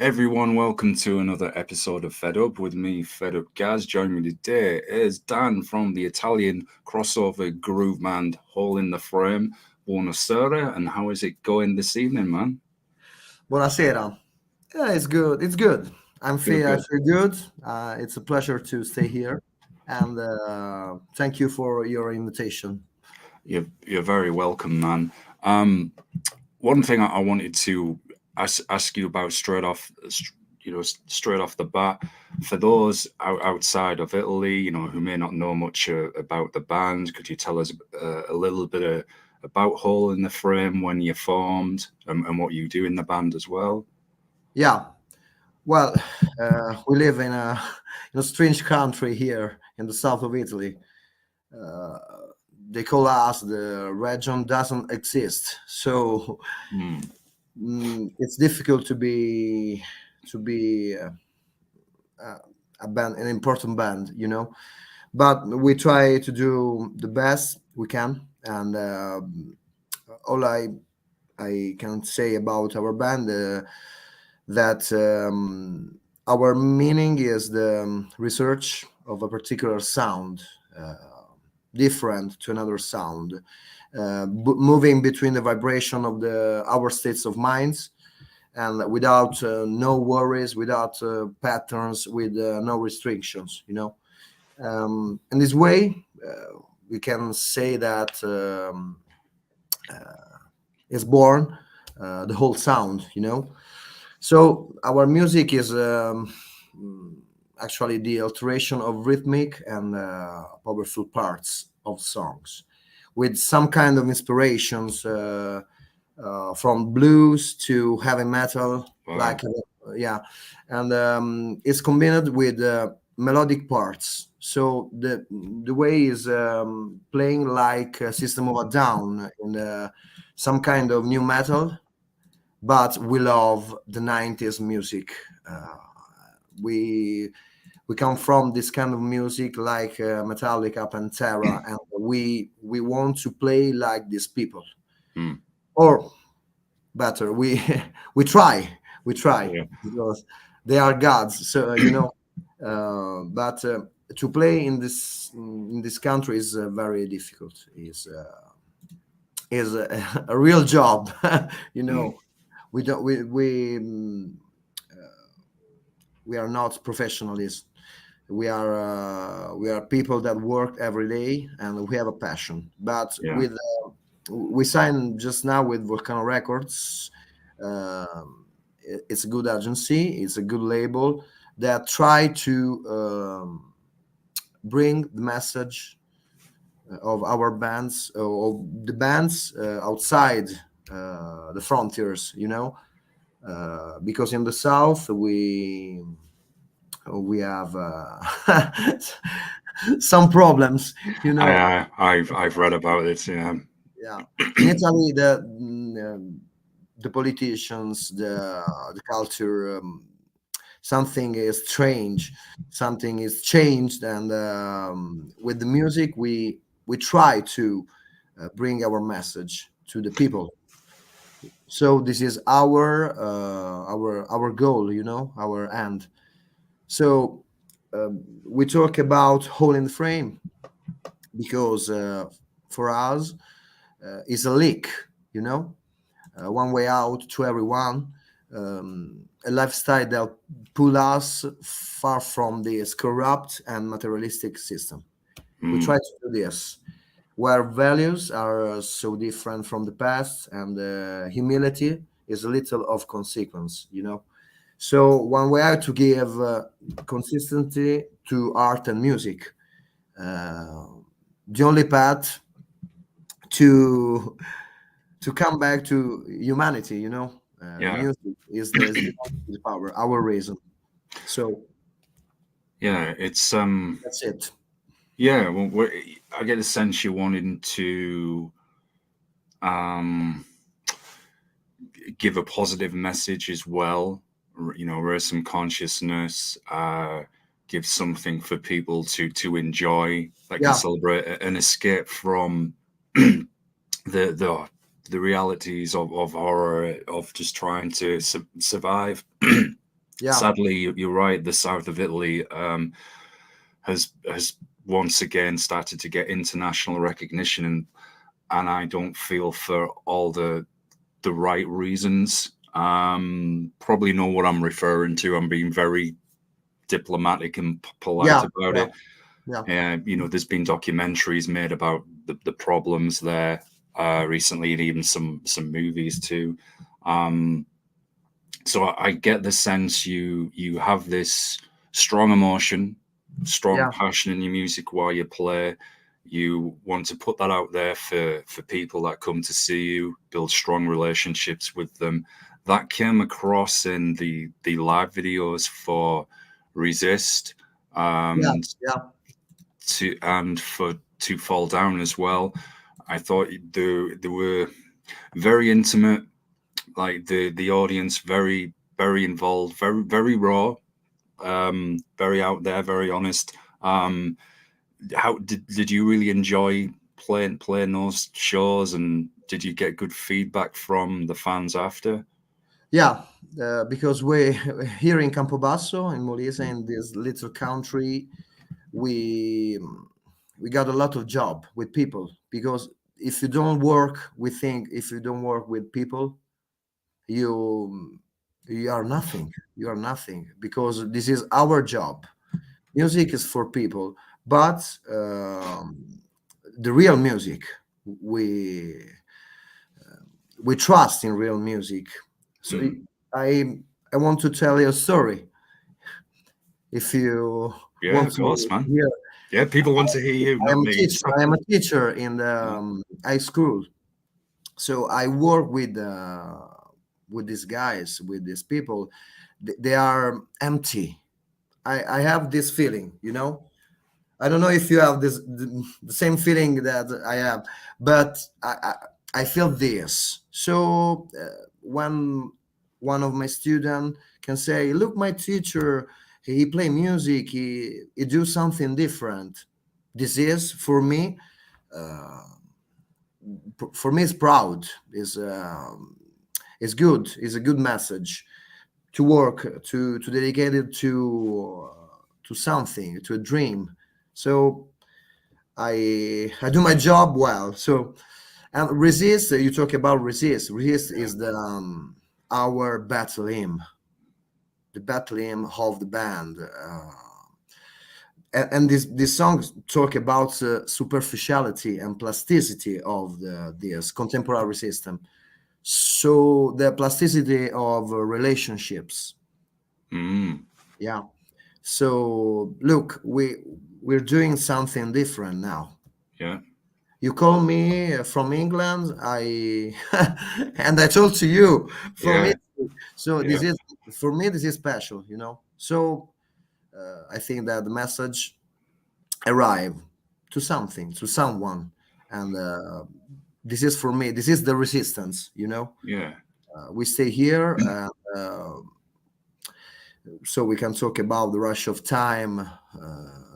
Everyone, welcome to another episode of Fed Up with me, Fed Up Gaz. Joining me today is Dan from the Italian crossover groove band Hole in the Frame. Buonasera, and how is it going this evening, man? Buonasera. Yeah, it's good. It's good. Good, I good. feel good. It's a pleasure to stay here, and thank you for your invitation. You're very welcome, man. One thing I wanted to ask you about straight off the bat, for those outside of Italy, who may not know much about the band, could you tell us a little bit about Hole in the Frame, when you formed, and what you do in the band as well? Yeah. Well, we live in a in a strange country here in the south of Italy. Uh, they call us the region doesn't exist, so Hmm. it's difficult to be a band, an important band, but we try to do the best we can, and all I can say about our band, that our meaning is the research of a particular sound, uh, different to another sound, moving between the vibration of the our states of minds, and without no worries, without patterns, with no restrictions. In this way, we can say that is born the whole sound. So our music is actually the alteration of rhythmic and powerful parts of songs, with some kind of inspirations, from blues to heavy metal, Wow. like yeah, and it's combined with melodic parts. So the way is playing like a System of a Down in some kind of new metal, but we love the 90s music. We we come from this kind of music like Metallica, Pantera, and we want to play like these people, Hmm. or better, we we try Yeah. because they are gods. So but to play in this country is very difficult. Is a real job. you Hmm. know we don't we are not professionals. We are people that work every day, and we have a passion. But Yeah. with we signed just now with Volcano Records. It's a good agency. It's a good label that try to bring the message of our bands, of the bands outside the frontiers. Because in the south we have some problems. You know, I've read about it. Yeah. yeah. In Italy, the politicians, the culture, something is strange, something is changed, and with the music, we try to bring our message to the people. So this is our goal, our end. So we talk about hole in the frame because for us is a leak, you know, one way out to everyone, a lifestyle that pull us far from this corrupt and materialistic system. We Hmm. try to do this where values are so different from the past, and humility is a little of consequence. So one way out to give consistency to art and music. Uh, the only path to come back to humanity, Yeah. music is the power, our reason. So Yeah. It's that's it. Yeah. Well, I get the sense you're wanting to um give a positive message as well. Raise some consciousness. Give something for people to enjoy, that can Yeah, celebrate an escape from the realities of horror, of just trying to survive. Yeah, Sadly, you're right. The south of Italy has once again started to get international recognition, and I don't feel for all the right reasons. Probably know what I'm referring to. I'm being very diplomatic and polite yeah, about yeah, it. yeah, You know, there's been documentaries made about the problems there recently, and even some movies too. Um, so I get the sense you have this strong emotion, strong yeah, passion in your music while you play. You want to put that out there for people that come to see you, build strong relationships with them. That came across in the live videos for Resist, yeah, um, yeah, for To Fall Down as well. I thought they were very intimate, like the audience very involved, very raw, very out there, very honest. How did you really enjoy playing those shows, and did you get good feedback from the fans after? yeah. Because we here in Campobasso in Molise, in this little country, we we got a lot of job with people, because if you don't work, we think if you don't work with people, you you are nothing. You are nothing, because this is our job. Music is for people, but the real music, we we trust in real music. So Mm. I I want to tell you a story. If you Yeah, want of course, to man. hear, Yeah, people want to hear you, I not am a me. teacher. I am a teacher in the Yeah. high school. So I work with these guys, with these people. They are empty. I have this feeling, you know. I don't know if you have the same feeling that I have, but I feel this. So when one of my students can say, "Look, my teacher, he play music, he do something different." This is for me. Uh, for me, it's proud. Is good. Is a good message to work, to dedicate it to something, to a dream. So I do my job well. So, and resist. You talk about resist. Resist Yeah. is the our battle hymn, the battle hymn of the band. And these songs talk about superficiality and plasticity of this contemporary system. So the plasticity of relationships. Mm. Yeah. So look, we're doing something different now. Yeah. You call me from England, I and I told to you from Yeah. Italy. So Yeah. this is for me. This is special, you know. So I think that the message arrive to something, to someone, and this is for me. This is the resistance, you know. Yeah. We stay here. So we can talk about the rush of time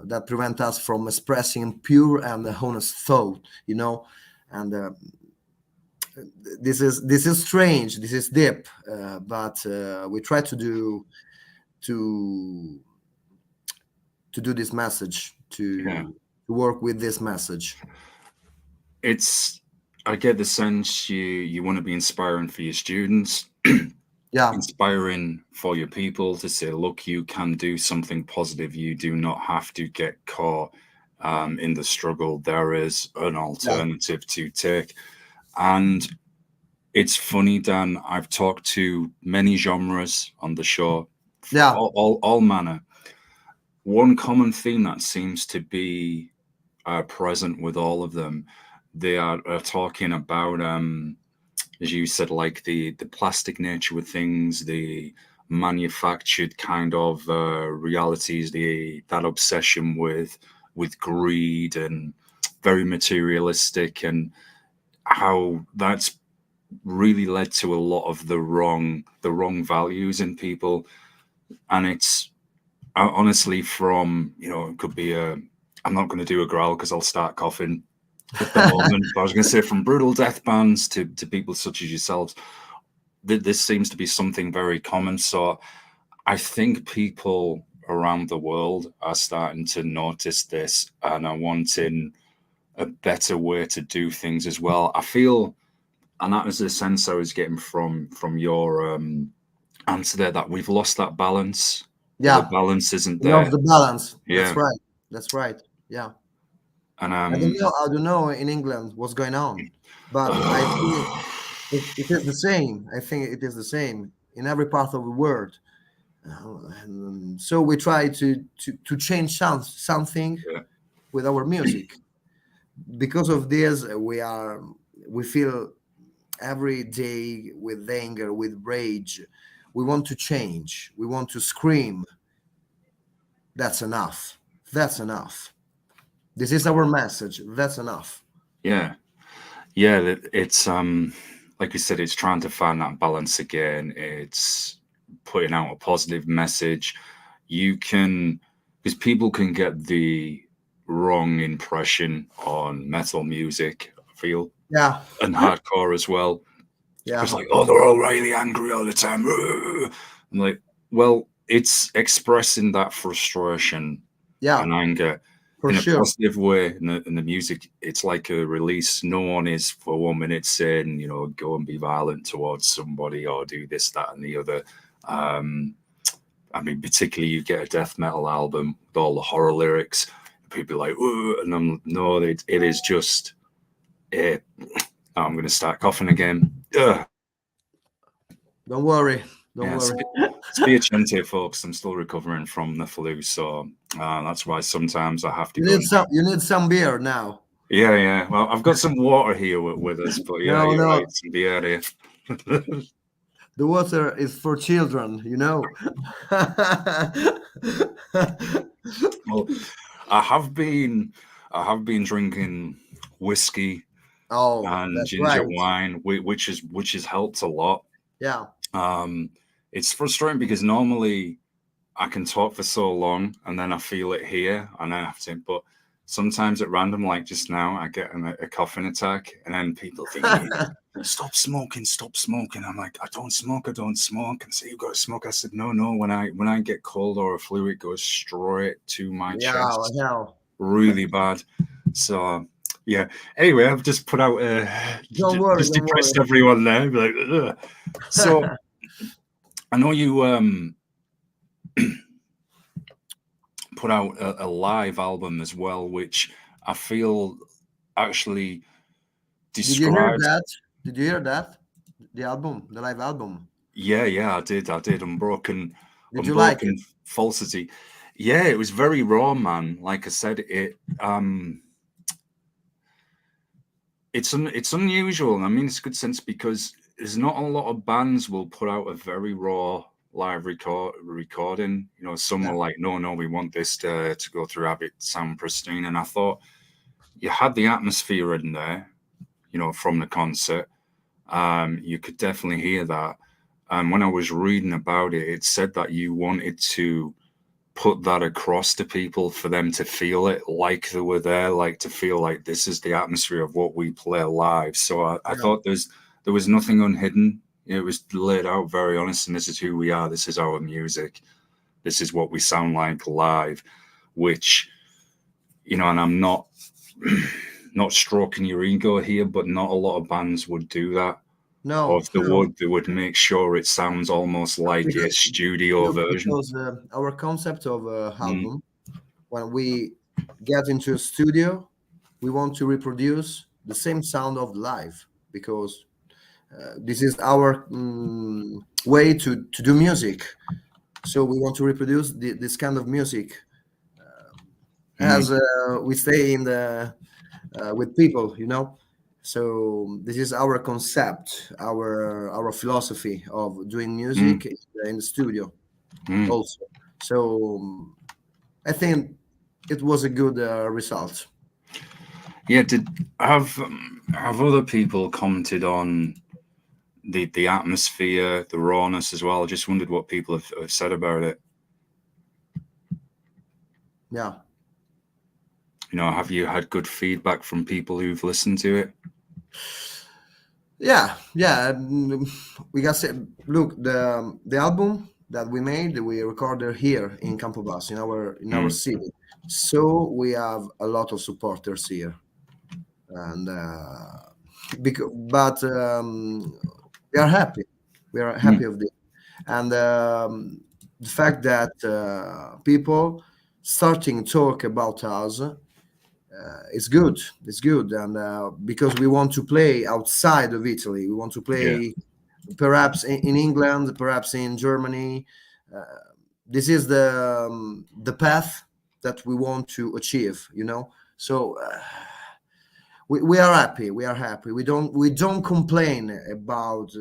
that prevent us from expressing pure and honest thought, you know. And this is strange, this is deep, but we try to to do this message, Yeah. to work with this message. It's I get the sense you want to be inspiring for your students, Yeah, inspiring for your people to say, look, you can do something positive. You do not have to get caught in the struggle. There is an yeah, alternative to take. And it's funny, Dan, I've talked to many genres on the show, yeah, all manner. One common theme that seems to be present with all of them, they are talking about, as you said, like the plastic nature of things, the manufactured kind of realities, that obsession with greed and very materialistic, and how that's really led to a lot of the wrong values in people. And it's honestly from, it could be I'm not going to do a growl because I'll start coughing at the moment, but I was going to say, from brutal death bands to people such as yourselves, this seems to be something very common. So I think people around the world are starting to notice this and are wanting a better way to do things as well. I feel, and that was the sense I was getting from your answer there, that we've lost that balance. Yeah, The balance isn't we lost there. the balance. Yeah. That's right. Yeah. And I don't know in England what's going on, but I think it is the same. I think it is the same in every part of the world. And so we try to change something yeah. with our music. Because of this, we feel every day with anger, with rage. We want to change. We want to scream. That's enough. That's enough. This is our message. That's enough. Yeah. Yeah, it's like you said, it's trying to find that balance again. It's putting out a positive message. You can, because people can get the wrong impression on metal music, I feel, Yeah. and hardcore as well. Yeah. It's like, oh, they're all really angry all the time. I'm like, well, it's expressing that frustration Yeah. and anger For in a sure. positive way. In the music, it's like a release. No one is for 1 minute saying, you know, go and be violent towards somebody or do this, that, and the other. I mean, particularly you get a death metal album with all the horror lyrics, people are like, ooh, and no, it is just, I'm going to start coughing again. Ugh. Don't worry. Don't Yeah, worry. Spiacente, folks. I'm still recovering from the flu, so that's why sometimes I have to You go. need some beer now. Yeah. Well, I've got some water here with us, but yeah, No, you're no. right. Some beer here. The water is for children, you know. Well, I have been drinking whiskey Oh, and that's ginger right. wine, which has helped a lot. Yeah. It's frustrating because normally I can talk for so long and then I feel it here and I have to, but sometimes at random, like just now, I get a coughing attack and then people think, stop smoking. I'm like, I don't smoke. And say, you've got to smoke. I said, no. When I get cold or a flu, it goes straight to my chest. Yeah. Really bad. So yeah. Anyway, I've just put out Don't worry, just depressed everyone there. Like, ugh. So I know you put out a live album as well, which I feel actually describes. Did you hear that? Did you hear that? The album, the live album. Yeah, I did. Unbroken You like it? Falsity. Yeah, it was very raw, man. Like I said, it's unusual. I mean, it's a good sense because there's not a lot of bands will put out a very raw live recording. You know, some are like, no, we want this to go through, have it sound pristine. And I thought you had the atmosphere in there, you know, from the concert. You could definitely hear that. And when I was reading about it, it said that you wanted to put that across to people for them to feel it like they were there, like to feel like this is the atmosphere of what we play live. So I thought there was nothing unhidden. It was laid out very honest, and this is who we are. This is our music. This is what we sound like live, which, you know, and I'm not stroking your ego here, but not a lot of bands would do that. No. Or if they would make sure it sounds almost like a studio version. Because our concept of album, when we get into a studio, we want to reproduce the same sound of live because this is our way to do music. So we want to reproduce this kind of music as we stay in the with people, you know. So this is our concept, our philosophy of doing music in the studio also. So I think it was a good result. Yeah, have other people commented on the atmosphere, the rawness as well? I just wondered what people have said about it. Yeah. You know, have you had good feedback from people who've listened to it? Yeah. We got to look the album that we made, we recorded here in Campobas, in our city. So we have a lot of supporters here, and but we are happy. We are happy of this, and the fact that people starting talk about us is good. It's good, and because we want to play outside of Italy, we want to play perhaps in England, perhaps in Germany. This is the path that we want to achieve. So we are happy. We are happy. We don't complain about.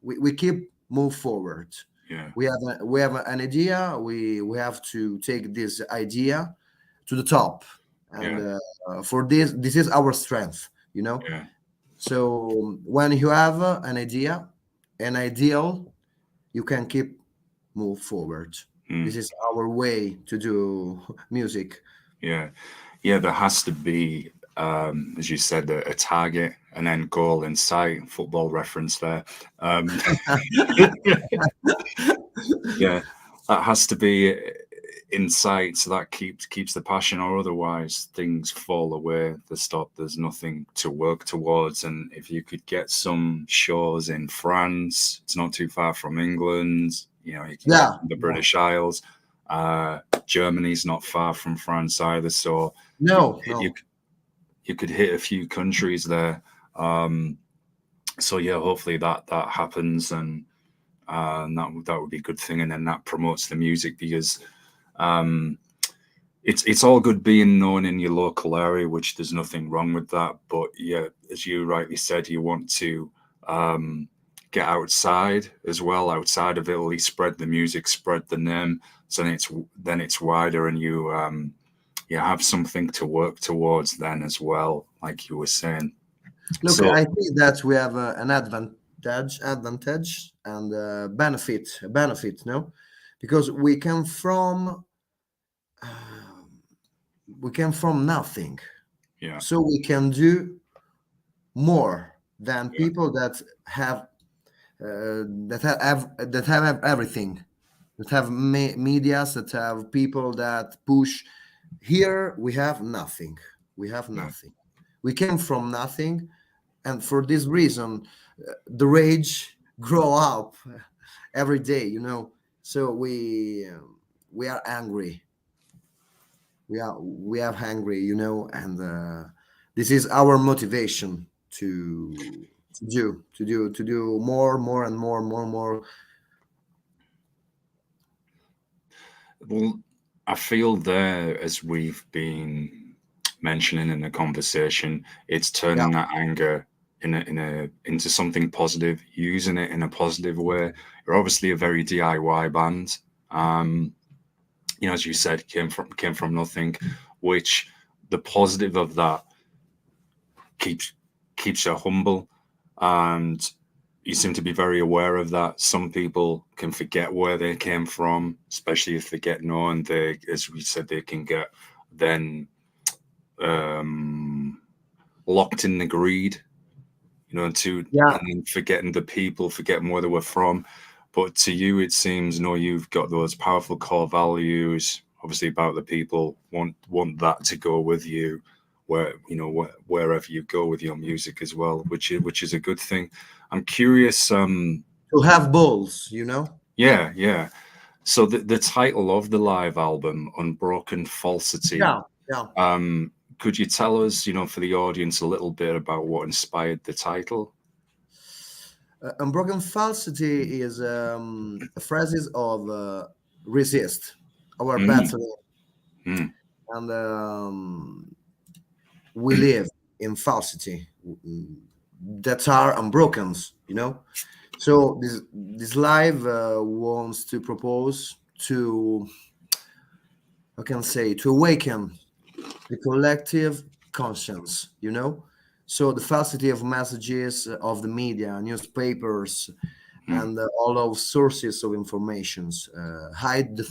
We keep move forward. Yeah. We have an idea. We have to take this idea to the top, and for this is our strength. Yeah. So when you have an idea, an ideal, you can keep move forward. This is our way to do music. Yeah. There has to be, as you said, a target, an end goal in sight. Football reference there. Yeah, that has to be in sight, so that keeps the passion, or otherwise things fall away. There's nothing to work towards. And if you could get some shows in France, it's not too far from England. You can get the British Isles. Germany's not far from France either, so you could hit a few countries there. So yeah, hopefully that happens, and that would be a good thing, and then that promotes the music, because it's all good being known in your local area, which there's nothing wrong with that. But yeah, as you rightly said, you want to get outside as well, outside of Italy, spread the music, spread the name, so then it's wider, and you have something to work towards then as well, like you were saying. Look, I think that we have an advantage and benefit, no, because we came from nothing. Yeah. So we can do more than people that have everything, that have medias, that have people that push. Here we have nothing. We came from nothing, and for this reason, the rage grow up every day. So we are angry. We are hungry, and this is our motivation to do more and more. Well, I feel there, as we've been mentioning in the conversation, it's turning that anger into something positive, using it in a positive way. You're obviously a very DIY band. As you said, came from nothing, which the positive of that keeps you humble, and you seem to be very aware of that. Some people can forget where they came from, especially if they get known. They, as we said, they can get then locked in the greed, and then forgetting the people, forgetting where they were from. But to you, it seems, you've got those powerful core values, obviously about the people, want that to go with you, wherever you go with your music as well, which is a good thing. I'm curious. To have balls, Yeah. So the title of the live album, Unbroken Falsity. Yeah. Could you tell us, for the audience, a little bit about what inspired the title? Unbroken Falsity is a phrase of resist our battle, and we live in falsity that are unbroken, So this live wants to propose to, to awaken the collective conscience, So the falsity of messages of the media, newspapers, and all of sources of informations hide the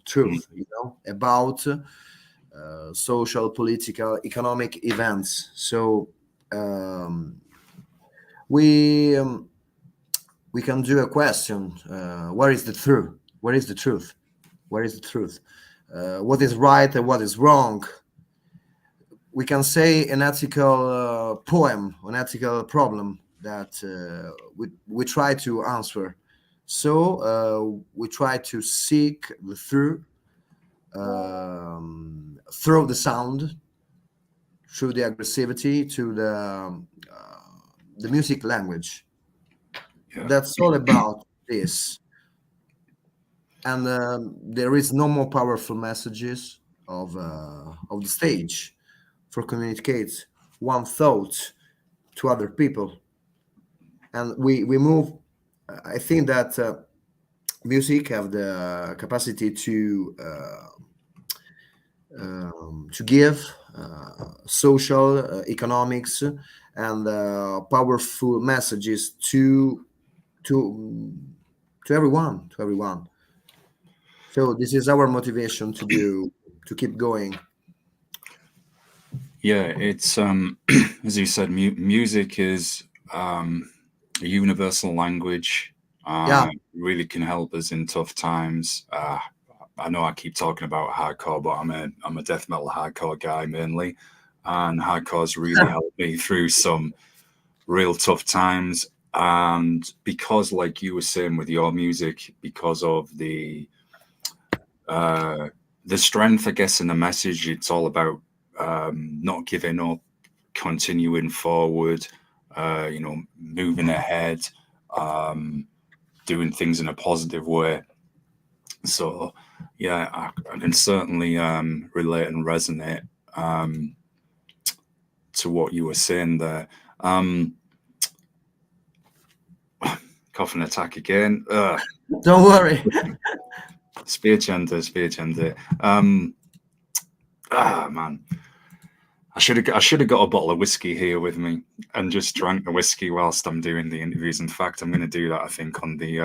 truth, about social, political, economic events. So we we can do a question. Where is the truth? Where is the truth? Where is the truth? What is right and what is wrong? We can say an ethical poem, an ethical problem that we try to answer. So we try to seek the truth through the sound, through the aggressivity, to the music language. Yeah. That's all about this. And there is no more powerful messages of the stage for communicate one thought to other people. And we move. I think that music have the capacity to give social, economics, and powerful messages to to everyone, to everyone. So this is our motivation to keep going. Yeah, it's as you said, music is a universal language. Yeah, Really can help us in tough times. I know I keep talking about hardcore, but I'm a death metal hardcore guy mainly, and hardcore's really helped me through some real tough times. And because, like you were saying with your music, because of the strength, I guess, in the message, it's all about not giving up, continuing forward, moving ahead, doing things in a positive way. So, yeah, I can certainly relate and resonate to what you were saying there. Coughing attack again. don't worry. Spiacente. Man. I should have got a bottle of whiskey here with me and just drank the whiskey whilst I'm doing the interviews. In fact, I'm going to do that. I think on the.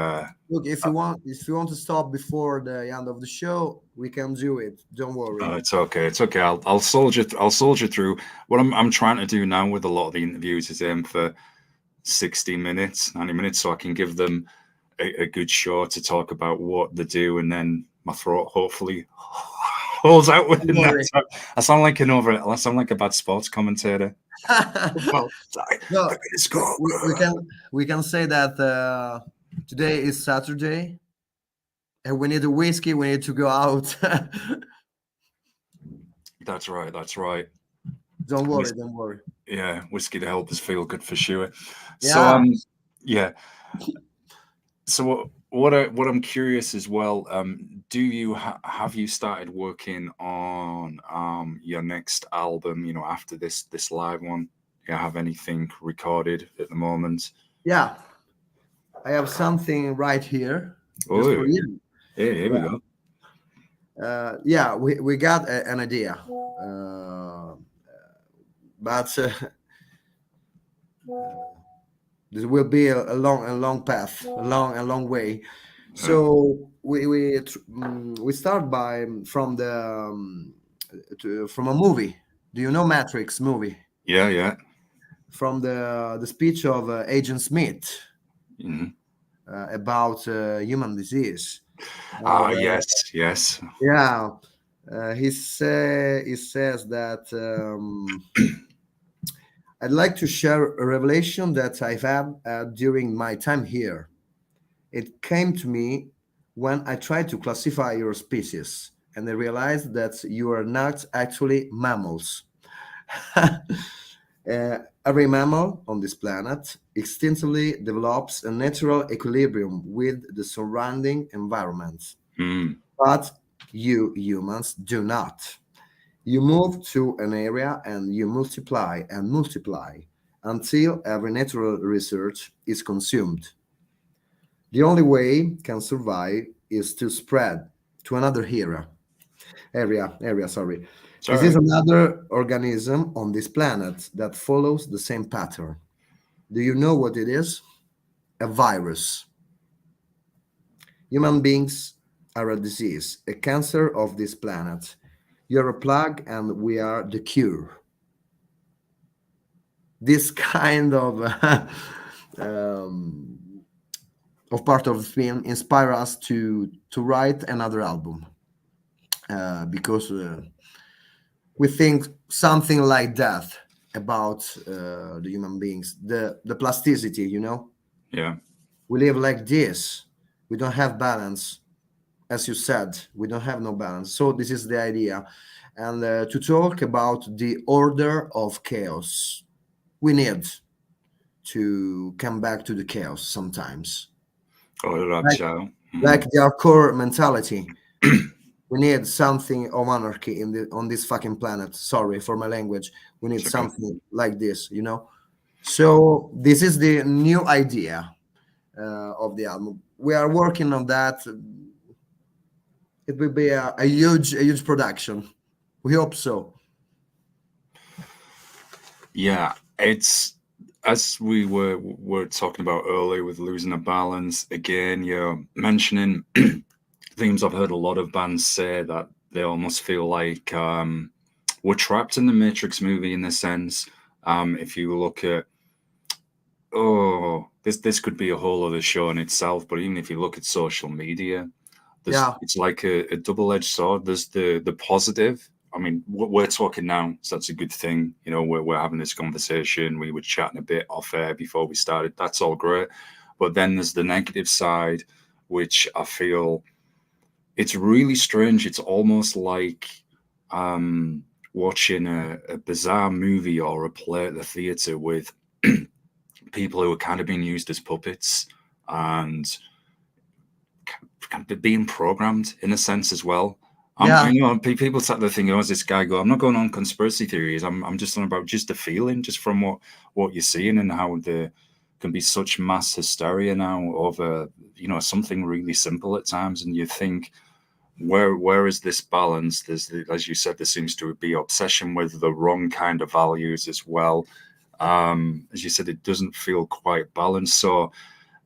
Look, if you want to stop before the end of the show, we can do it. Don't worry. It's okay. It's okay. I'll soldier. I'll soldier through. What I'm trying to do now with a lot of the interviews is aim for 60 minutes, 90 minutes, so I can give them a good show to talk about what they do, and then my throat hopefully holds out within that time. I sound like a bad sports commentator. Well, no, we can say that today is Saturday, and we need a whiskey. We need to go out. That's right. Don't worry. Yeah, whiskey to help us feel good for sure. Yeah. So yeah. So what I'm curious as well, do you have you started working on your next album, after this live one? Do you have anything recorded at the moment? Yeah, I have something right here just for you. Yeah, here we go. Yeah, we got an idea, but this will be a long path, a long way. So we start by from from a movie. Do you know Matrix movie? Yeah. From the speech of Agent Smith about human disease. Yes. Yeah, he says that I'd like to share a revelation that I've had during my time here. It came to me when I tried to classify your species, and I realized that you are not actually mammals. Every mammal on this planet instinctively develops a natural equilibrium with the surrounding environment. But you humans do not. You move to an area and you multiply and multiply until every natural research is consumed. The only way can survive is to spread to another area. Sorry. This is another organism on this planet that follows the same pattern. Do you know what it is? A virus. Human beings are a disease, a cancer of this planet. You're a plague and we are the cure. This kind of of part of the film inspire us to write another album, because we think something like that about the human beings, the plasticity, you know. Yeah. We live like this. We don't have balance, as you said. We don't have no balance. So this is the idea, and to talk about the order of chaos, we need to come back to the chaos sometimes, Ora like ciao. like the hardcore mentality. We need something of anarchy on this fucking planet. Sorry for my language. We need It's okay. something like this, you know. So this is the new idea of the album. We are working on that. It will be a huge production. We hope so. Yeah, it's as we were talking about earlier with losing a balance. Again, you're mentioning themes. I've heard a lot of bands say that they almost feel like we're trapped in the Matrix movie in a sense. If you look at this could be a whole other show in itself, but even if you look at social media, Yeah, it's like a double-edged sword. There's the positive. I mean, we're talking now, so that's a good thing. You know, we're having this conversation. We were chatting a bit off air before we started. That's all great. But then there's the negative side, which I feel it's really strange. It's almost like watching a bizarre movie or a play at the theatre with people who are kind of being used as puppets and being programmed in a sense as well. yeah, You know, people sat there thinking, "Oh, is this guy go?" I'm not going on conspiracy theories. I'm just on about just the feeling, just from what you're seeing and how there can be such mass hysteria now over something really simple at times, and you think, where is this balance? As you said, there seems to be obsession with the wrong kind of values as well. As you said, it doesn't feel quite balanced. So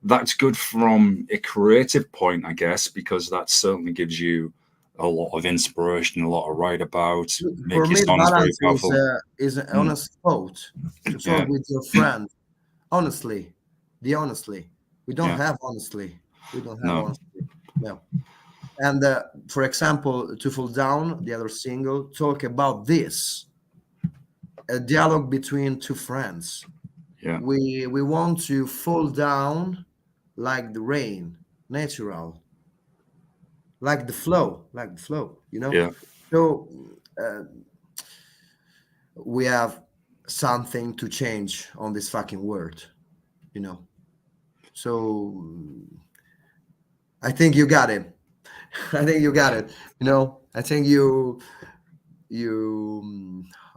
that's good from a creative point, I guess, because that certainly gives you a lot of inspiration, a lot to write about, for make your me, songs very balance powerful. is an Mm, honest thought to yeah, talk with your friend. Honestly, the honestly. We don't yeah, have honestly. We don't have no, honestly. No. And for example, To Fall Down, the other single, talk about this, a dialogue between two friends. yeah, We want to fall down like the rain, natural, like the flow, you know. yeah, So uh, we have something to change on this fucking world, you know. So I think you got it. I think you got it. You know, I think you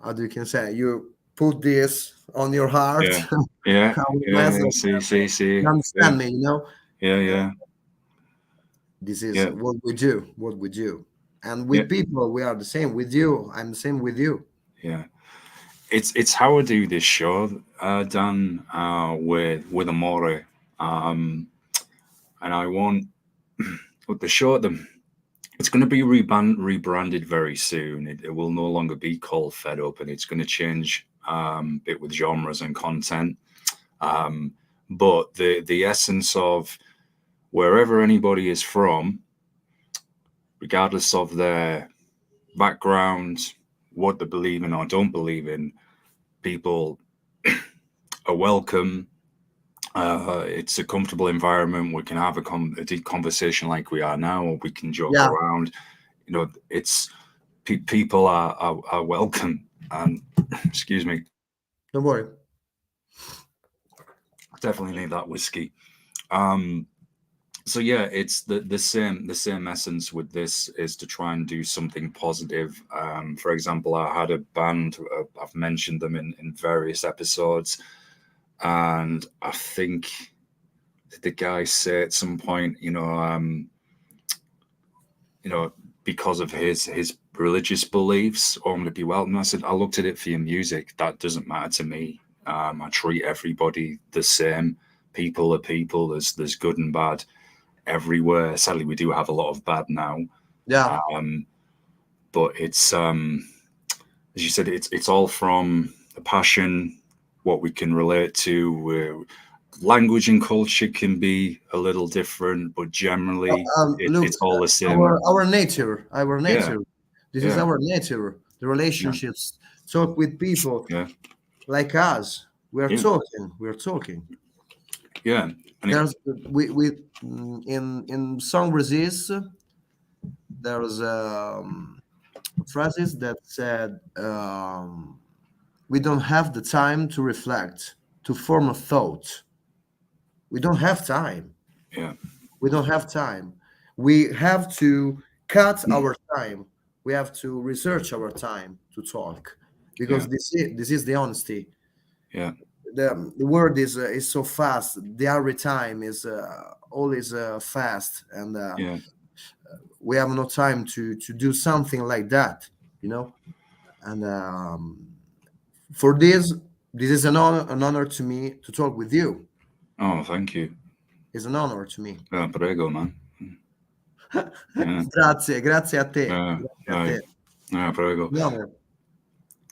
how do you can say, you put this on your heart. yeah, yeah, With yeah, message. yeah. See, You yeah, understand me, you know. yeah, Uh, yeah, this is yeah, what we do, and yeah, with people we are the same. With you, I'm the same with you. yeah. It's how I do this show, Dan, with Amore, and I want with the show it's going to be rebranded very soon. It will no longer be called Fed Up, and it's going to change a bit with genres and content. Um, but the essence of wherever anybody is from, regardless of their background, what they believe in or don't believe in, people are welcome. It's a comfortable environment. We can have a deep conversation like we are now, or we can joke Yeah, around. You know, it's people are welcome. And excuse me, don't worry. I definitely need that whiskey. Um, so yeah, it's the same essence with this is to try and do something positive. For example, I had a band. I've mentioned them in various episodes, and I think the guy said at some point, because of his religious beliefs, or I'm going to be welcome. I said, I looked at it for your music. That doesn't matter to me. I treat everybody the same. People are people. There's good and bad everywhere. Sadly, we do have a lot of bad now. Yeah, But it's as you said, it's all from a passion, what we can relate to. language and culture can be a little different, but generally Look, it's all the same. our nature, Yeah, This is yeah, our nature. The relationships. Talk with people yeah, like us. We are yeah, talking. We are talking. yeah. And There's in song resist. There's phrases that said, "We don't have the time to reflect, to form a thought. We don't have time. yeah, We don't have time. We have to cut our time. We have to research our time to talk, because yeah, this is the honesty. yeah, The word is so fast. The every time is always fast, and yeah. we have no time to do something like that, you know. And for this is an honor to me to talk with you. Oh, thank you. It's an honor to me. Prego, man. Yeah, Grazie a te. yeah, Grazie a right. te. Yeah, prego. An honor.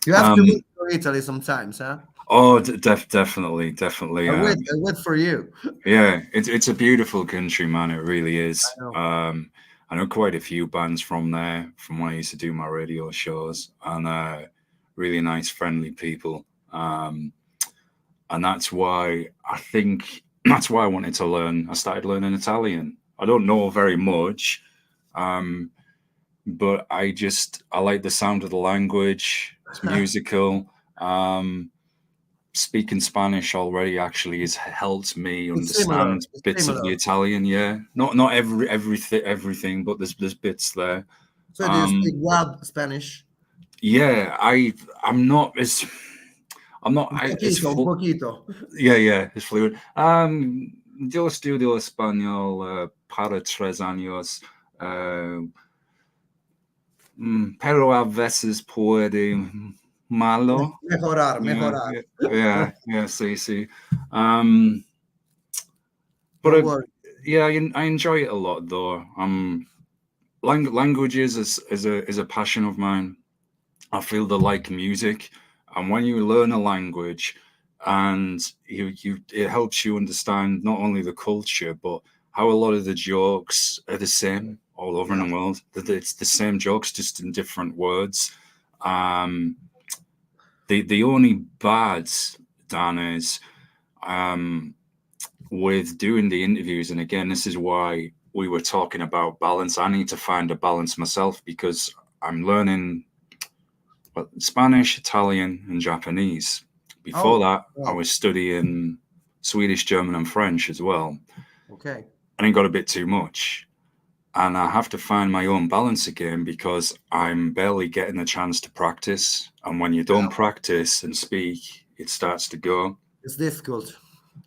You have to move to Italy sometimes, huh? Oh, definitely, definitely. I wait for you. Yeah, it's a beautiful country, man. It really is. I know. I know quite a few bands from there, from when I used to do my radio shows, and really nice, friendly people. And that's why I think that's why I wanted to learn. I started learning Italian. I don't know very much, but I like the sound of the language. It's musical. Speaking Spanish already actually has helped me It's similar. understand It's bits of the similar. Italian. Yeah, not everything, but there's bits there. So do you speak what Spanish? Yeah, I'm not as Un poquito. yeah, it's fluent. Yo estudio español para 3 años, pero a veces puede malo. Mejorar, mejorar. Yeah, sí. But Don't worry. yeah, I enjoy it a lot though. Languages is a passion of mine. I feel they're like music, and when you learn a language, and it helps you understand not only the culture but how a lot of the jokes are the same all over in the world. That it's the same jokes, just in different words. The only bad, Dan, is with doing the interviews, and again, this is why we were talking about balance. I need to find a balance myself, because I'm learning Spanish, Italian, and Japanese. Before that, I was studying Swedish, German, and French as well. Okay. And it got a bit too much. And I have to find my own balance again, because I'm barely getting a chance to practice. And when you don't practice and speak, it starts to go. It's difficult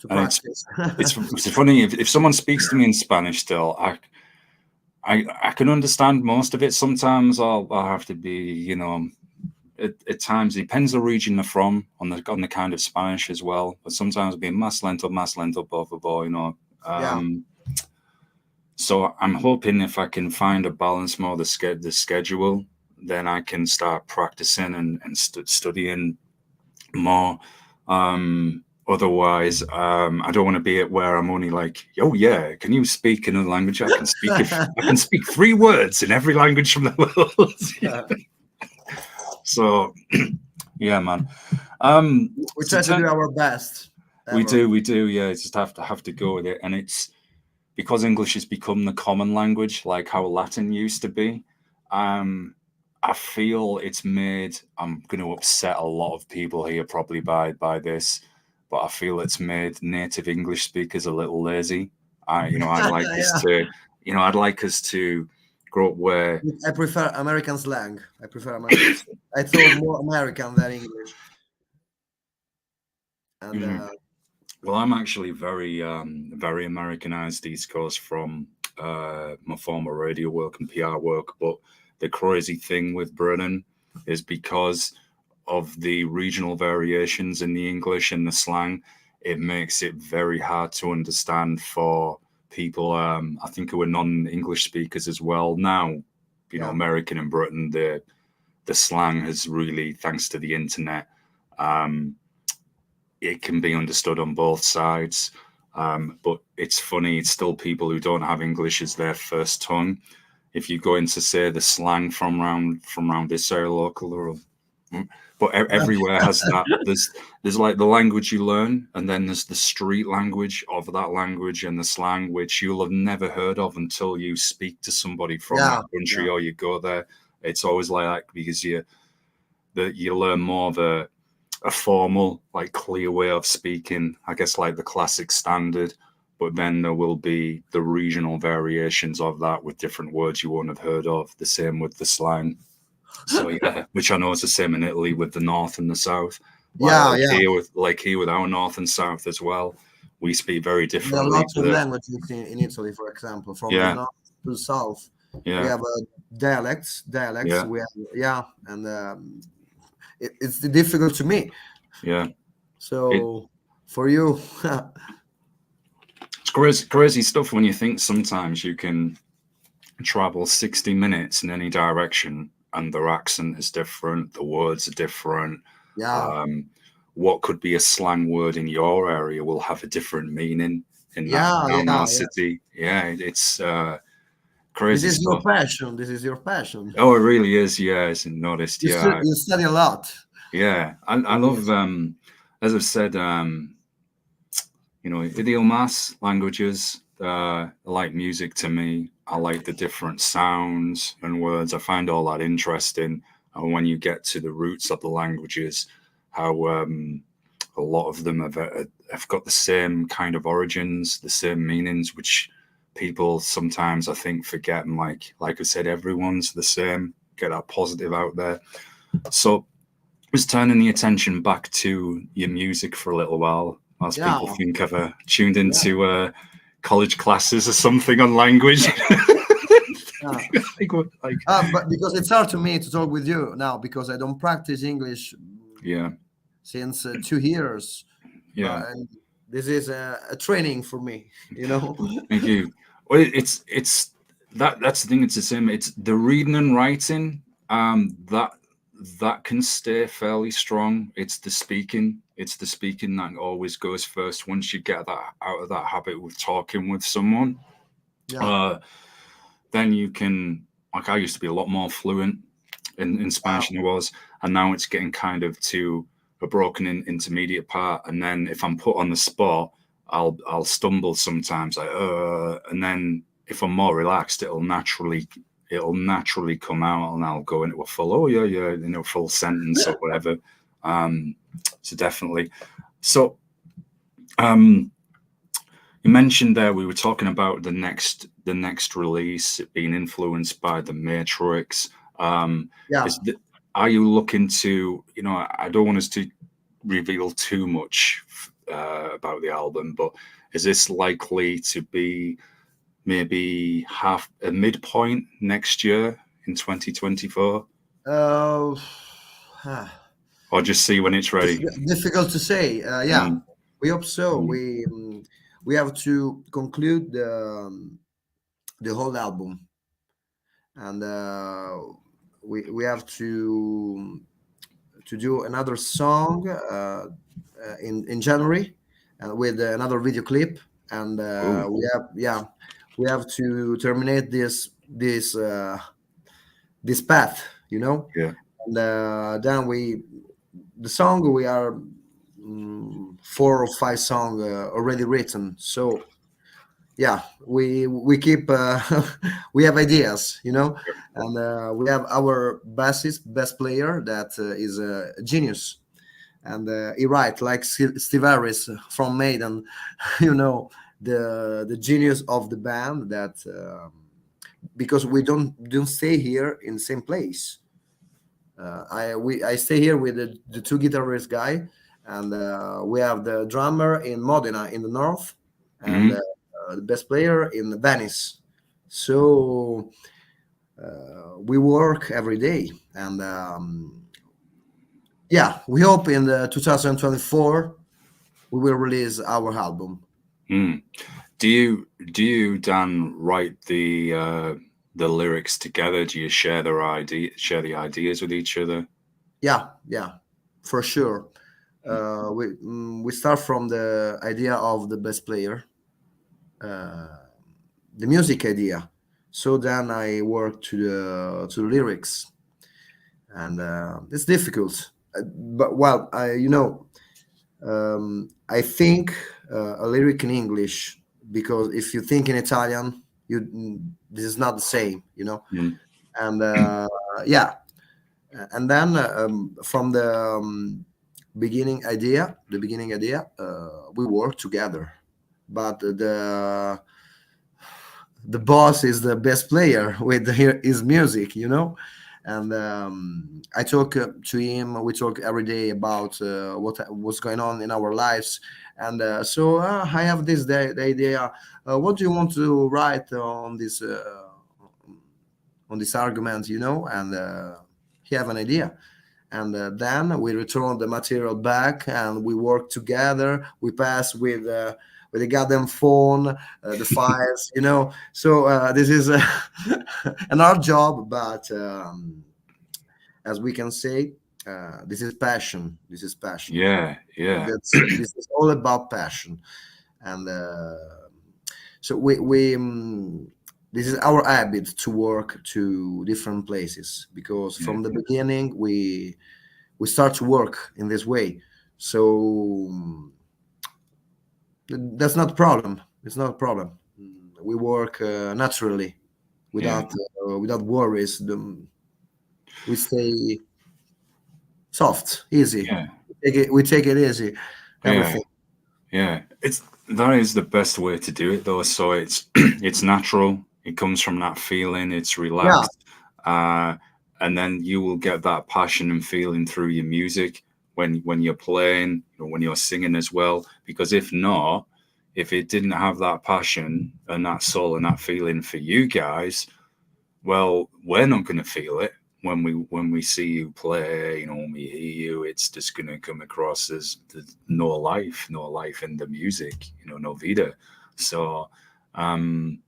to And practice. it's funny, if someone speaks to me in Spanish still, I can understand most of it. Sometimes I'll have to be, at times it depends the region they're from on the kind of Spanish as well. But sometimes it'll be más lento, por favor, So I'm hoping if I can find a balance more the schedule, then I can start practicing and studying more. Otherwise, I don't want to be at where I'm only like, oh yeah, can you speak another language? I can speak 3 words in every language from the world. So, yeah, man. We try to do our best. We do. Yeah, just have to go with it, and it's because English has become the common language, like how Latin used to be. I feel it's made. I'm going to upset a lot of people here probably by this, but I feel it's made native English speakers a little lazy. I'd like us to, I'd like us to grow up where I prefer American slang. I thought more American than English. And well, I'm actually very Americanized East Coast from my former radio work and PR work. But the crazy thing with Britain is because of the regional variations in the English and the slang, it makes it very hard to understand for people, I think, who are non-English speakers as well. Now, American and Britain, the slang has really, thanks to the internet, it can be understood on both sides. But it's funny, it's still people who don't have English as their first tongue. If you go into, say, the slang from round this area local, or but everywhere has that. There's like the language you learn, and then there's the street language of that language, and the slang which you'll have never heard of until you speak to somebody from that country or you go there. It's always like that, because you learn more of a formal, like, clear way of speaking, I guess, like the classic standard. But then there will be the regional variations of that with different words you won't have heard of. The same with the slang. So yeah, which I know is the same in Italy with the north and the south. Here with our north and south as well, we speak very differently. There are lots of languages in Italy, for example, from the north to the south. Yeah. We have dialects. Yeah. We have, and it's difficult to me. Yeah. So for you, it's crazy stuff when you think sometimes you can travel 60 minutes in any direction and their accent is different, the words are different. Yeah. What could be a slang word in your area will have a different meaning in that city. Yeah, it's crazy. This is stuff. This is your passion. Oh, it really is. Yeah, it's noticed. You study a lot. Yeah, I love. As I've said, idiomas, languages. Like music to me. I like the different sounds and words. I find all that interesting. And when you get to the roots of the languages, how a lot of them have got the same kind of origins, the same meanings, which people sometimes, I think, forget. And like I said, everyone's the same. Get that positive out there. So I was turning the attention back to your music for a little while, as people think I've tuned into college classes or something on language. But because it's hard to me to talk with you now, because I don't practice English since 2 years. And this is a training for me, Thank you. Well, it's that's the thing. It's the same. It's the reading and writing that can stay fairly strong. It's the speaking that always goes first. Once you get that out of that habit with talking with someone, then you can, like, I used to be a lot more fluent in Spanish than I was, and now it's getting kind of to a broken intermediate part. And then if I'm put on the spot, I'll stumble sometimes, and then if I'm more relaxed, it'll naturally come out, and I'll go into a full full sentence or whatever. So definitely. So you mentioned there, we were talking about the next release, it being influenced by the Matrix. Are you looking to, I don't want us to reveal too much about the album, but is this likely to be maybe a midpoint next year in 2024? Or just see when it's ready? Difficult to say. We hope so. We have to conclude the whole album, and we have to do another song in January, with another video clip, and we have to terminate this path, and then the song, we are 4 or 5 songs already written. So we keep we have ideas, and we have our bass player that is a genius, and he writes like Steve Harris from Maiden, the genius of the band, that because we don't stay here in the same place. I stay here with the 2 guitarist guy, and we have the drummer in Modena in the north, and the bass player in Venice. So we work every day, and we hope in the 2024 we will release our album. Do you, Dan, write the lyrics together? Do you share the ideas with each other? Yeah, for sure. We start from the idea of the bass player, the music idea. So then I work to the lyrics, and it's difficult. But well, I think a lyric in English, because if you think in Italian, this is not the same, Mm. and yeah, and then from the beginning idea, we work together. But the boss is the best player with his music, and I talk to him. We talk every day about what's going on in our lives, and so I have the idea. What do you want to write on this argument, and he have an idea, and then we return the material back, and we work together. We pass with a goddamn phone the files, so this is an hard job, but as we can say, this is passion. This is passion. Yeah, yeah, This is all about passion, and so we this is our habit to work to different places, because yeah, from the beginning we start to work in this way. So that's not a problem. It's not a problem. We work naturally, yeah, without worries. We stay soft, easy. yeah, We take it easy. yeah, Everything. yeah. That is the best way to do it, though. So it's it's natural. It comes from that feeling. It's Yeah, relaxed, and then you will get that passion and feeling through your music when you're playing, when you're singing as well. Because if not, if it didn't have that passion and that soul and that feeling for you guys, well, we're not going to feel it when we see you play. When we hear you, it's just going to come across as no life, no life in the music. No vida. So, um,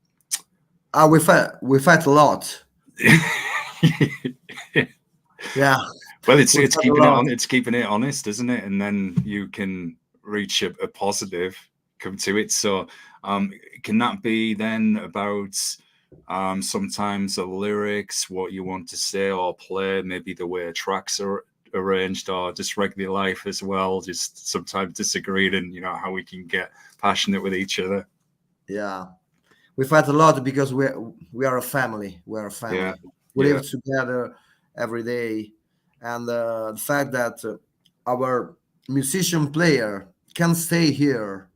we fight a lot. Yeah, well, it's we it's fight a keeping it lot. on. It's keeping it honest, isn't it? And then you can reach a positive, come to it. So, um, can that be then about sometimes the lyrics, what you want to say or play, maybe the way tracks are arranged, or just regular life as well? Just sometimes disagreeing, and how we can get passionate with each other. Yeah, we fight a lot because we are a family. We are a Yeah, family. We yeah, live together every day, and the fact that our musician player can stay here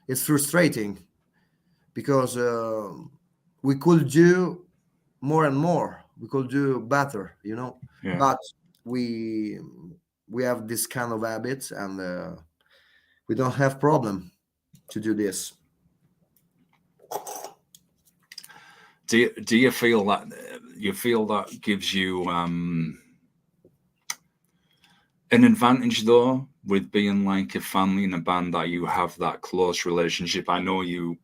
is frustrating, because we could do more and more. We could do better, yeah. but we we have this kind of habits, and we don't have problem to do this. Do you feel that gives you an advantage though, with being like a family in a band, that you have that close relationship? I know you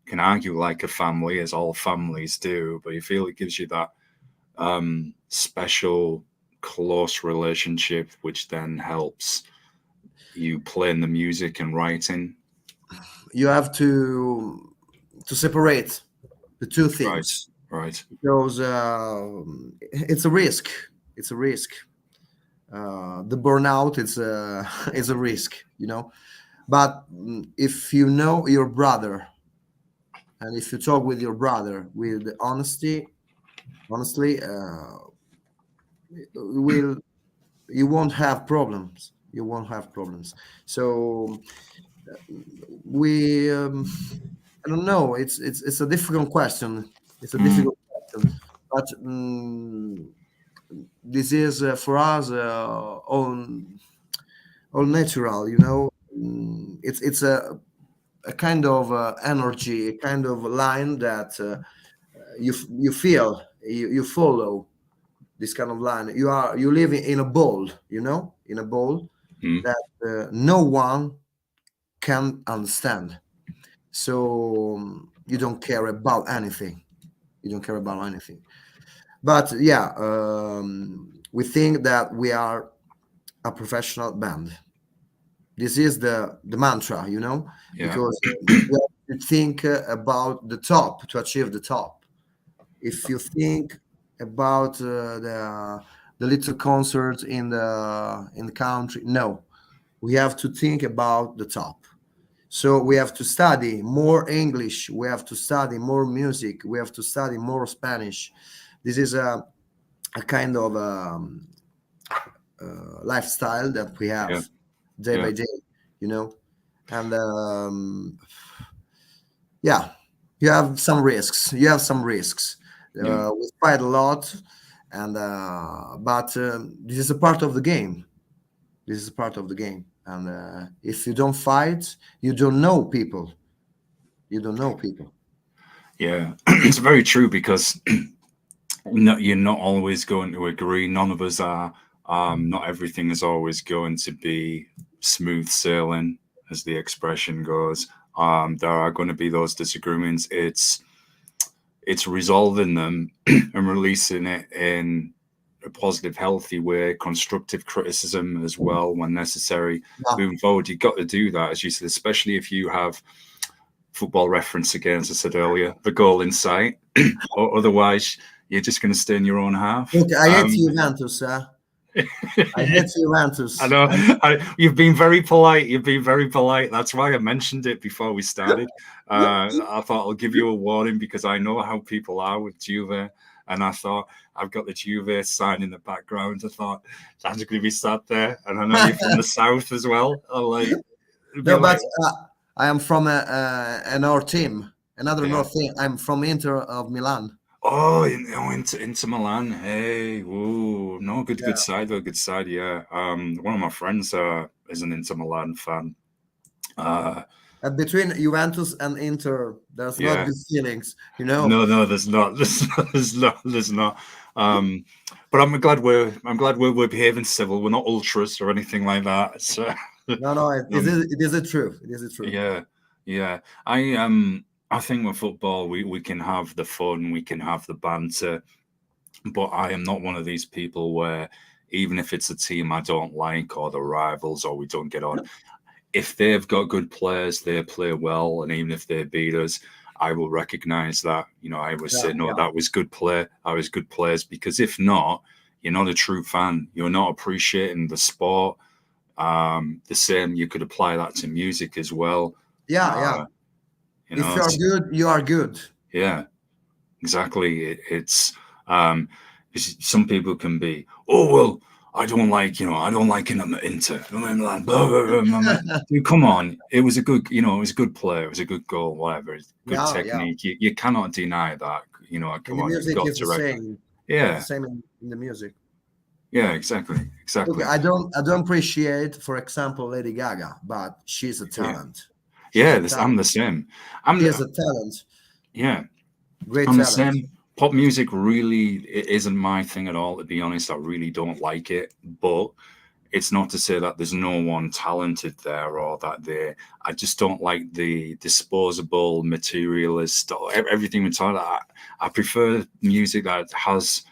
can argue like a family, as all families do, but you feel it gives you that special close relationship, which then helps you playing the music and writing. You have to separate the two Right, things, right. because it's a risk. It's a risk. The burnout, it's a it's a risk, But if you know your brother, and if you talk with your brother with honestly, will you won't have problems. You won't have problems. So we I don't know. It's a difficult question. It's a Mm, difficult question, but this is for us all natural. It's a kind of energy, a kind of line that you feel, you follow this kind of line. You live in a bowl, in a bowl mm, that no one can understand. So you don't care about anything. You don't care about anything. But yeah, we think that we are a professional band. This is the mantra, Yeah. because you have to think about the top to achieve the top. If you think about the little concerts in the country, no, we have to think about the top. So we have to study more English, we have to study more music, we have to study more Spanish. This is a kind of lifestyle that we Yeah. have day Yeah. by day, and yeah, you have some risks. You have some risks. Yeah. We fight a lot, and but this is a part of the game. This is a part of the game. And if you don't fight, you don't know people. You don't know people. Yeah. It's very true because no, you're not always going to agree. None of us are. Not everything is always going to be smooth sailing, as the expression goes. There are going to be those disagreements. It's resolving them and releasing it in a positive, healthy way, constructive criticism as well when necessary. Yeah. Moving forward, you've got to do that, as you said, especially if you have football reference again, as I said earlier, the goal in sight. Or otherwise, you're just going to stay in your own half. Look, I hate Juventus. I hate Juventus. I know. You've been very polite. You've been very polite. That's why I mentioned it before we started. I thought I'll give you a warning because I know how people are with Juve. And I thought, I've got the Juve sign in the background. I thought, Dan's going to be sat there. And I know you're from the south as well. I'm like, no, but I am from a North team, another North team. I'm from Inter of Milan. Oh, into Milan. Hey, whoa, no, good side though, good side. Yeah. One of my friends is an Inter Milan fan. Between Juventus and Inter, there's not good feelings, No, there's not. There's not. But I'm glad we're behaving civil. We're not ultras or anything like that. So no, it is the truth. It is the truth. Yeah. I think with football, we can have the fun, we can have the banter, but I am not one of these people where even if it's a team I don't like or the rivals or we don't get on, if they've got good players, they play well, and even if they beat us, I will recognize that. I would say, no, that was good play. That was good players, because if not, you're not a true fan. You're not appreciating the sport. The same, you could apply that to music as well. Yeah. If you are good, you are good. Yeah, exactly. It's some people can be, oh well, I don't like Inter. Dude, come on, it was a good, it was a good play, it was a good goal, whatever, good technique. Yeah. You cannot deny that. Come on, music you've got is to the same. Yeah, the same in the music. Yeah, exactly. Look, I don't appreciate, for example, Lady Gaga, but she's a talent. I'm the same. She's a talent. Yeah, great I'm talent. The same. Pop music really isn't my thing at all, to be honest. I really don't like it, but it's not to say that there's no one talented there or that I just don't like the disposable materialist or everything with talent. I prefer music that has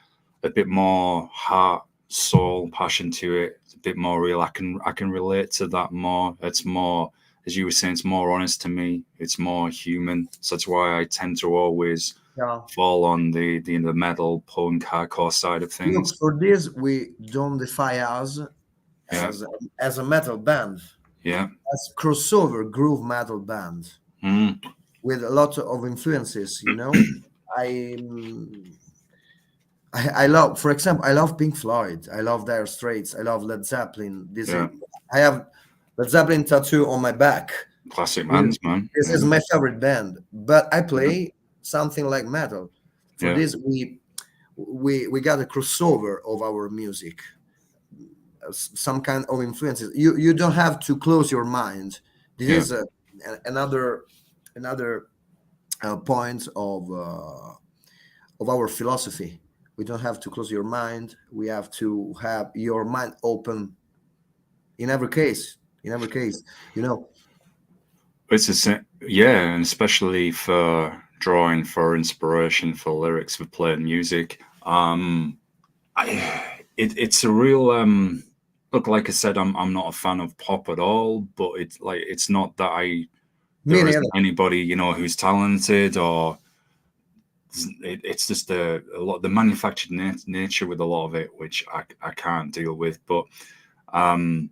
a bit more heart, soul, passion to it. It's a bit more real. I can relate to that more. It's more, as you were saying, it's more honest to me. It's more human. So that's why I tend to always fall on the metal, punk, hardcore side of things. Look, for this, we don't defy us as a metal band. Yeah. As crossover groove metal band with a lot of influences. I love, for example, I love Pink Floyd. I love Dire Straits. I love Led Zeppelin. I have Led Zeppelin tattoo on my back. Classic bands, man. This is my favorite band, but I play something like metal. For this, we got a crossover of our music, some kind of influences. You don't have to close your mind. This is another point of our philosophy. We don't have to close your mind. We have to have your mind open in every case. It's and especially for drawing for inspiration for lyrics, for playing music. It's a real look, like I said, I'm not a fan of pop at all, but it's not that Me there neither. isn't anybody, you know, who's talented, or it's just a lot the manufactured nature with a lot of it, which I can't deal with. But I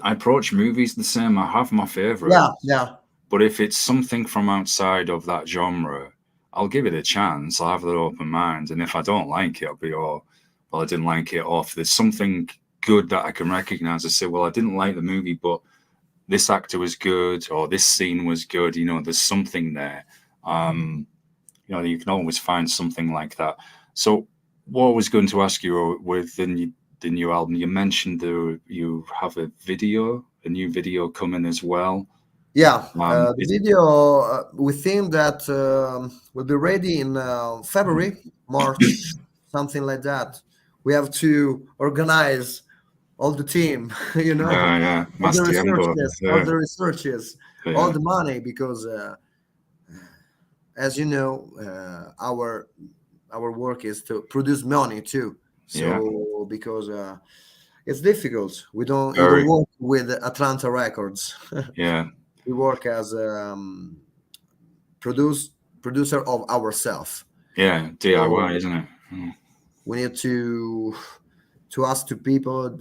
approach movies the same. I have my favorites, Yeah. but if it's something from outside of that genre, I'll give it a chance. I'll have an open mind, and if I don't like it, I'll be, oh, well, I didn't like it. Or if there's something good that I can recognize, I say, well, I didn't like the movie, but this actor was good, or this scene was good. You know, there's something there. You know, you can always find something like that. So what I was going to ask you with the new album, you mentioned you have a new video coming as well. Yeah, the video, we think that will be ready in February, March, something like that. We have to organize all the team, you know, yeah, all the Mastiembo. researches, Yeah. all the money, because as you know, our work is to produce money too. So because it's difficult, we don't work with Atlanta Records. Yeah. We work as producer of ourselves. Yeah, DIY, isn't it? Mm. We need to ask to people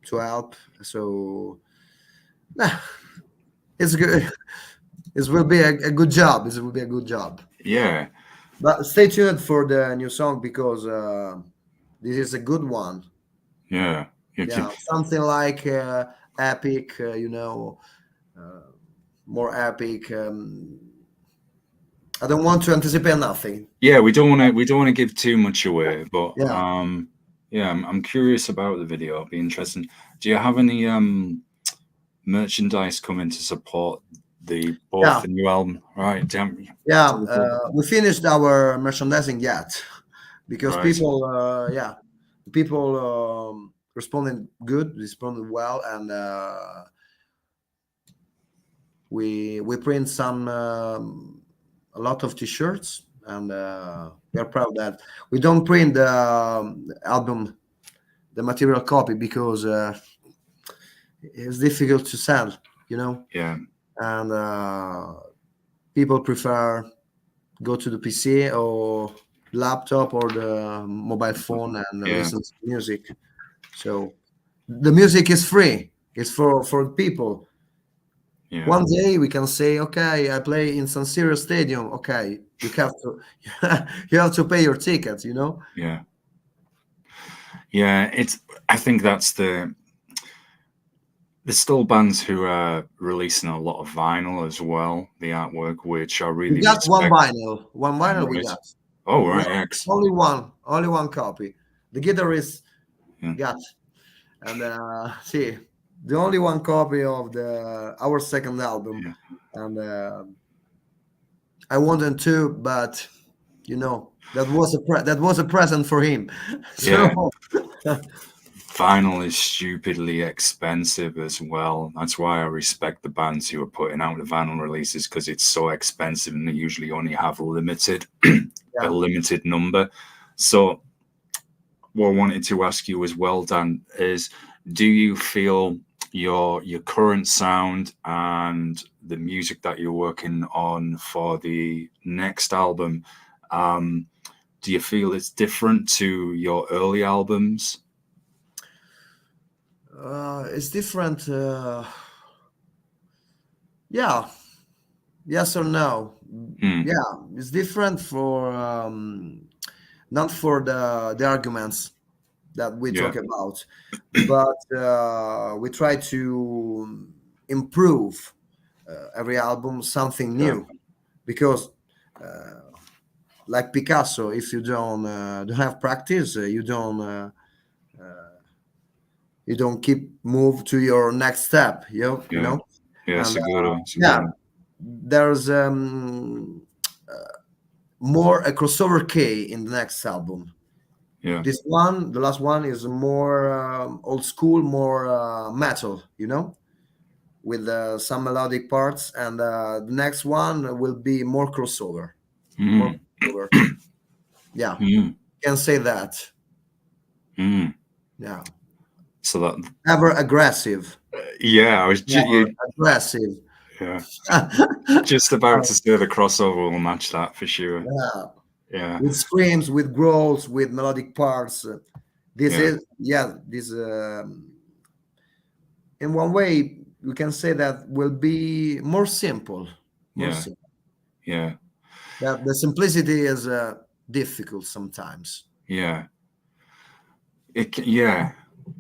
to help. So it's good. It will be a good job. This will be a good job. Yeah. But stay tuned for the new song, because this is a good one. Yeah. Yeah, something like epic, you know, more epic. I don't want to anticipate nothing. Yeah, we don't want to give too much away, but yeah, I'm curious about the video. It'll be interesting. Do you have any merchandise coming to support the new album? Right. Yeah, we finished our merchandising yet, because people responded well, and we print some a lot of t-shirts, and we are proud that we don't print the album, the material copy, because it's difficult to sell, you know. Yeah. And people prefer go to the PC or laptop or the mobile phone and listen to music. So the music is free. It's for people. Yeah. One day we can say, okay, I play in San Siro Stadium. Okay, you have to you have to pay your ticket, you know. Yeah. Yeah, I think that's there's still bands who are releasing a lot of vinyl as well, the artwork, which I really we got one vinyl right. We got. Oh, right. Only one copy. The guitarist got, and see, the only one copy of our second album, and I wanted to, but you know, that was a present for him. So, vinyl is stupidly expensive as well. That's why I respect the bands who are putting out the vinyl releases, because it's so expensive, and they usually only have a limited number. So what I wanted to ask you as well, Dan, is do you feel your current sound and the music that you're working on for the next album, do you feel it's different to your early albums? It's different. Yeah. Yes or no? Yeah, it's different for not for the arguments that we talk about, but we try to improve every album something new, because like Picasso, if you don't have practice, you don't keep move to your next step. You know. Yeah, that's a good one. There's more a crossover K in the next album. Yeah. This one, the last one, is more old school, more metal, you know, with some melodic parts, and the next one will be more crossover. More crossover. Yeah, can say that. Yeah. So that Ever aggressive. yeah, I was Aggressive. yeah, just about to say the crossover will match that for sure. Yeah. Yeah, With screams, with growls, with melodic parts. This Yeah. is this in one way we can say that will be more simple. More yeah, simple. yeah, That the simplicity is difficult sometimes. yeah. Yeah,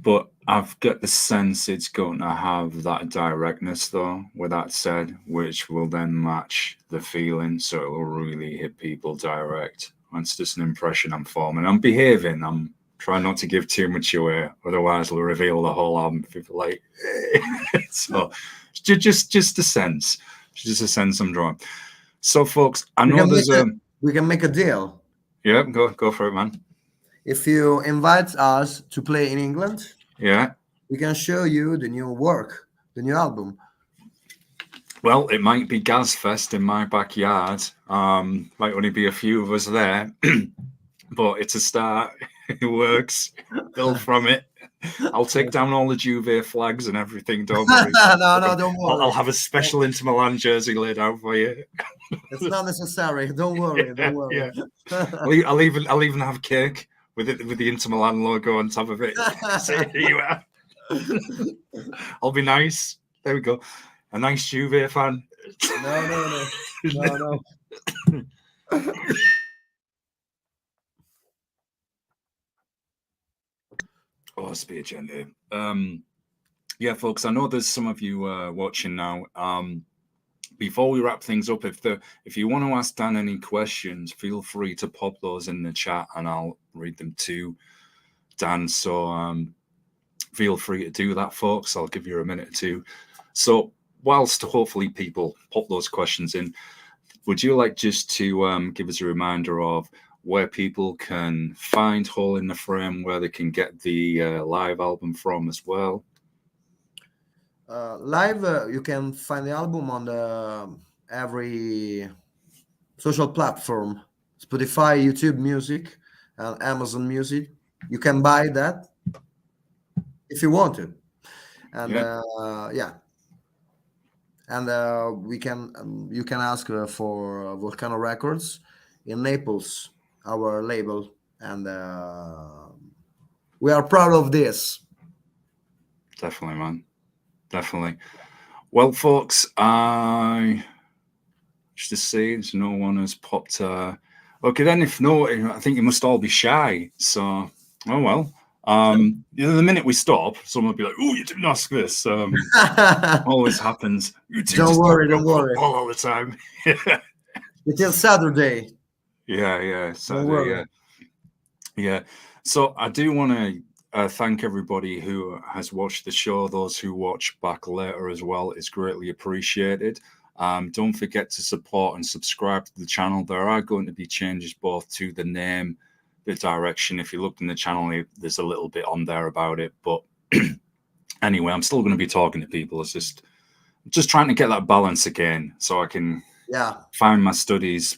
but I've got the sense it's going to have that directness, though, with that said, which will then match the feeling, so it'll really hit people direct. That's just an impression I'm forming. I'm behaving. I'm trying not to give too much away, otherwise we'll reveal the whole album. People like, so just a sense, just a sense I'm drawing. So, folks, I know there's we can make a deal. Yeah, go for it, man. If you invite us to play in England, yeah, we can show you the new work, the new album. Well, it might be Gazfest in my backyard. Might only be a few of us there, but it's a start. It works. Build from it. I'll take down all the Juve flags and everything. Don't worry. No, don't worry. I'll have a special Inter Milan jersey laid out for you. It's not necessary. Don't worry. Don't worry. Yeah. I'll even have cake with the Inter Milan logo on top of it. So here you are. I'll be nice. There we go. A nice Juve fan. No. Oh, speech agenda. Yeah, folks, I know there's some of you watching now. Before we wrap things up, if you want to ask Dan any questions, feel free to pop those in the chat and I'll read them to Dan. So feel free to do that, folks. I'll give you a minute or two. So whilst hopefully people pop those questions in, would you like just to give us a reminder of where people can find Hole in the Frame, where they can get the live album from as well? Live, you can find the album on every social platform, Spotify, YouTube Music, and Amazon Music. You can buy that if you want to, and and we can you can ask for Volcano Records in Naples, our label, and we are proud of this. Definitely, man. Definitely. Well, folks, I just to see if no one has popped. Okay, then if no, I think you must all be shy. So, oh well. The minute we stop, someone will be like, "Oh, you didn't ask this." Always happens. You don't worry. All the time. Until Saturday. Yeah, Saturday. Yeah. So I do want to thank everybody who has watched the show. Those who watch back later as well, it's greatly appreciated. Don't forget to support and subscribe to the channel. There are going to be changes both to the name, the direction. If you look in the channel, there's a little bit on there about it. But anyway, I'm still going to be talking to people. It's just trying to get that balance again, so I can find my studies,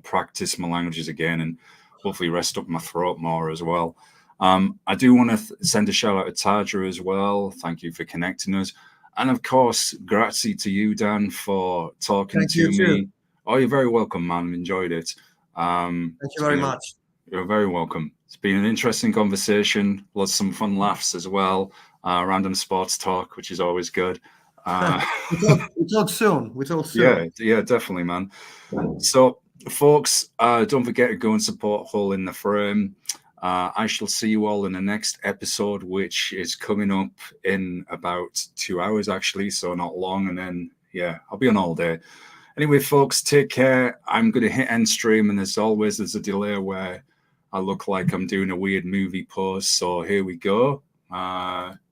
practice my languages again, and hopefully rest up my throat more as well. I do want to send a shout out to Taja as well. Thank you for connecting us. And of course, grazie to you, Dan, for talking to me. Too. Oh, you're very welcome, man. Enjoyed it. Thank you very much. You're very welcome. It's been an interesting conversation. Lots of some fun laughs as well. Random sports talk, which is always good. We talk soon. Yeah, definitely, man. So, folks, don't forget to go and support Hole in the Frame. I shall see you all in the next episode, which is coming up in about 2 hours, actually, so not long. And then, I'll be on all day. Anyway, folks, take care. I'm going to hit end stream, and as always, there's a delay where I look like I'm doing a weird movie pose. So here we go.